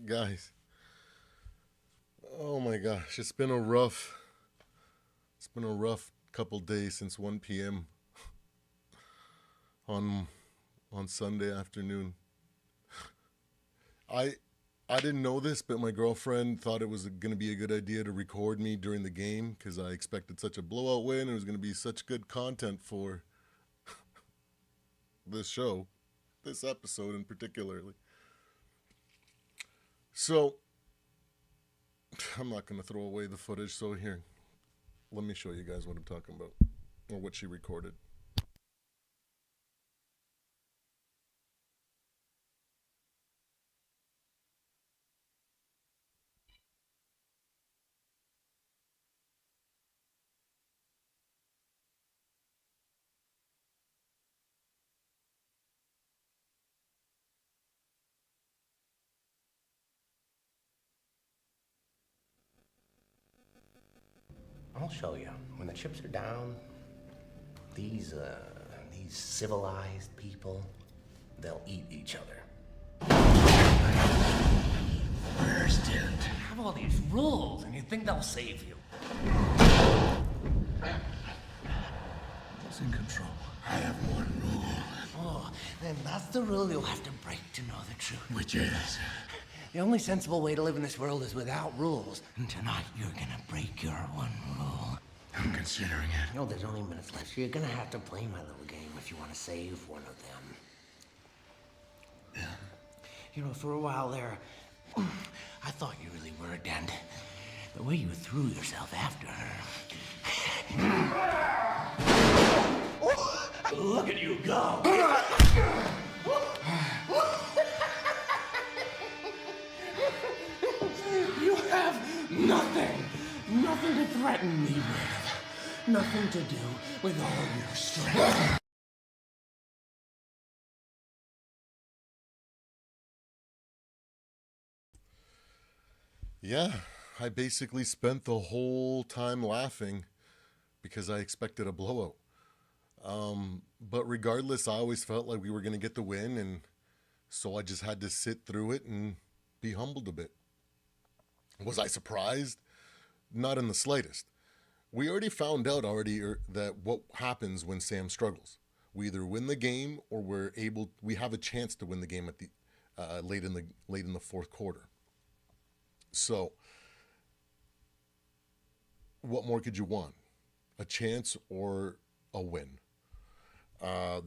Guys, oh my gosh, it's been a rough couple days since 1 p.m. on on Sunday afternoon. I I didn't know this, but my girlfriend thought it was going to be a good idea to record me during the game because I expected such a blowout win. It was going to be such good content for this show, this episode in particularly. So I'm not going to throw away the footage. So here, let me show you guys what I'm talking about or what she recorded. I'll show you. When the chips are down, these civilized people, they'll eat each other. First, dude. Have all these rules, and you think they'll save you? Who's in control? I have one rule. Oh, then that's the rule you'll have to break to know the truth. Which is? The only sensible way to live in this world is without rules. And tonight, you're gonna break your one rule. I'm considering it. No, there's only minutes left, so you're gonna have to play my little game if you want to save one of them. Yeah. You know, for a while there, I thought you really were a dent. The way you threw yourself after her. Look at you go! You have nothing to threaten me with. Nothing to do with all your strength. Yeah, I basically spent the whole time laughing because I expected a blowout. But regardless, I always felt like we were going to get the win, and so I just had to sit through it and be humbled a bit. Was I surprised? Not in the slightest. We already found out that what happens when Sam struggles. We either win the game or we have a chance to win the game at the late in the fourth quarter. So, what more could you want? A chance or a win?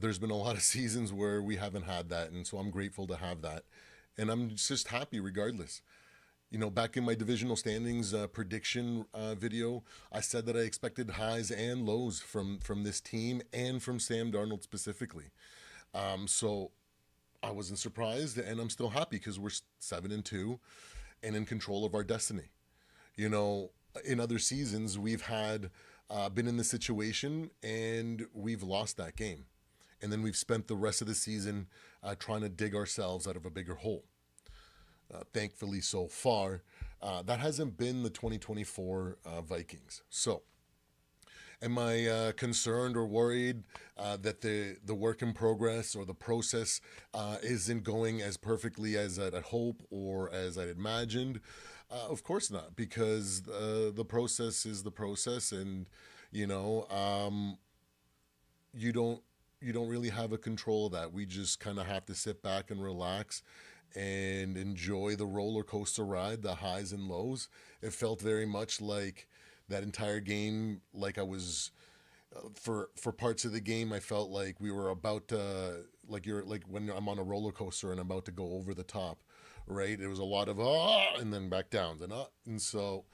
There's been a lot of seasons where we haven't had that, and so I'm grateful to have that. And I'm just happy regardless. You know, back in my divisional standings prediction video, I said that I expected highs and lows from this team and from Sam Darnold specifically. So I wasn't surprised, and I'm still happy because we're 7-2 and in control of our destiny. You know, in other seasons, we've had been in this situation and we've lost that game. And then we've spent the rest of the season trying to dig ourselves out of a bigger hole. Thankfully, so far, that hasn't been the 2024 Vikings. So, am I concerned or worried that the work in progress or the process isn't going as perfectly as I'd hoped or as I'd imagined? Of course not, because the process is the process, and you know, you don't really have a control of that. We just kind of have to sit back and relax and enjoy the roller coaster ride, the highs and lows. It felt very much like that entire game, like I was for parts of the game, I felt like we were about to, like when I'm on a roller coaster and I'm about to go over the top, right? It was a lot of and then back down and up, and so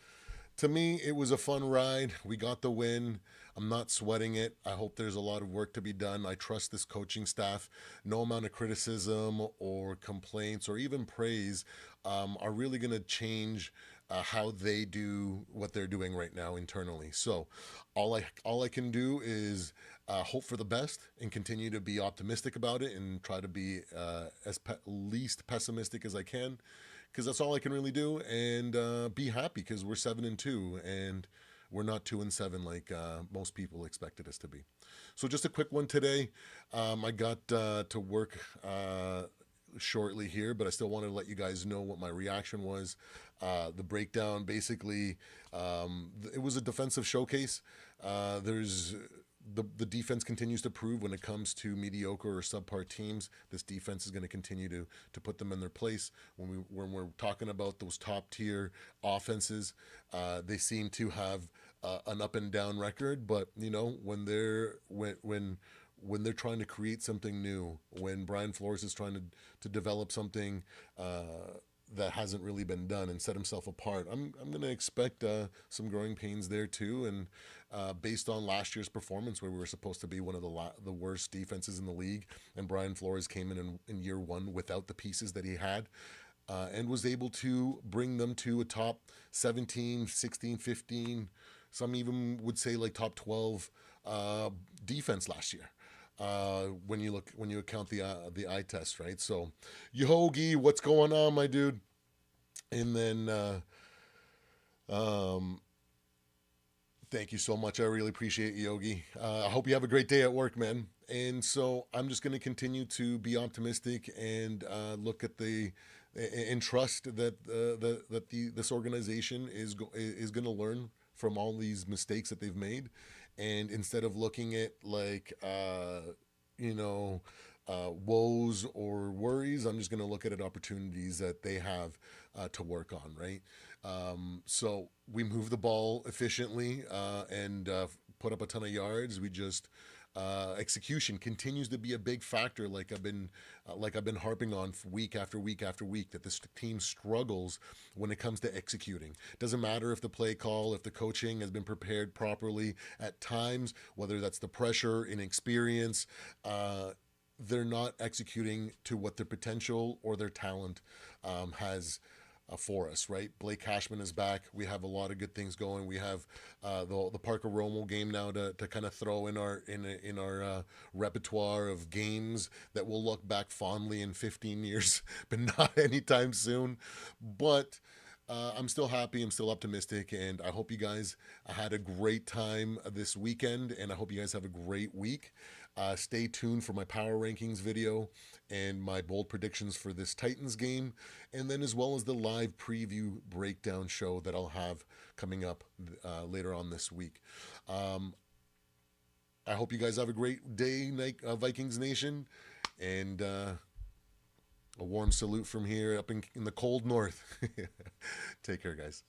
to me, it was a fun ride. We got the win. I'm not sweating it. I hope there's a lot of work to be done. I trust this coaching staff. No amount of criticism or complaints or even praise are really going to change how they do what they're doing right now internally. So all I can do is hope for the best and continue to be optimistic about it and try to be least pessimistic as I can, because that's all I can really do, and be happy because we're 7-2 and we're not 2-7 like most people expected us to be. So just a quick one today. I got to work shortly here, but I still wanted to let you guys know what my reaction was. The breakdown, basically, it was a defensive showcase. There's the defense continues to prove when it comes to mediocre or subpar teams. This defense is going to continue to put them in their place. When we're talking about those top tier offenses, they seem to have an up and down record. But when they're trying to create something new, when Brian Flores is trying to develop something that hasn't really been done and set himself apart, I'm going to expect some growing pains there too. And based on last year's performance, where we were supposed to be one of the worst defenses in the league, and Brian Flores came in year one without the pieces that he had, and was able to bring them to a top 17, 16, 15, some even would say like top 12 defense last year. When you account the eye test, right? So, Yogi, what's going on, my dude? And then, thank you so much. I really appreciate you, Yogi. I hope you have a great day at work, man. And so I'm just going to continue to be optimistic and look at and trust that this organization is going to learn from all these mistakes that they've made. And instead of looking at like, woes or worries, I'm just going to look at opportunities that they have to work on, right? So we move the ball efficiently and put up a ton of yards. We just execution continues to be a big factor, like I've been harping on week after week after week, that this team struggles when it comes to executing. Doesn't matter if the play call, if the coaching has been prepared properly at times, whether that's the pressure, inexperience, they're not executing to what their potential or their talent has for us, right? Blake Cashman is back. We have a lot of good things going. We have the Parker Romo game now to kind of throw in our repertoire of games that we'll look back fondly in 15 years, but not anytime soon. But I'm still happy. I'm still optimistic, and I hope you guys had a great time this weekend, and I hope you guys have a great week. Stay tuned for my power rankings video and my bold predictions for this Titans game, and then as well as the live preview breakdown show that I'll have coming up later on this week. I hope you guys have a great day, Vikings Nation, and a warm salute from here up in the cold north. Take care, guys.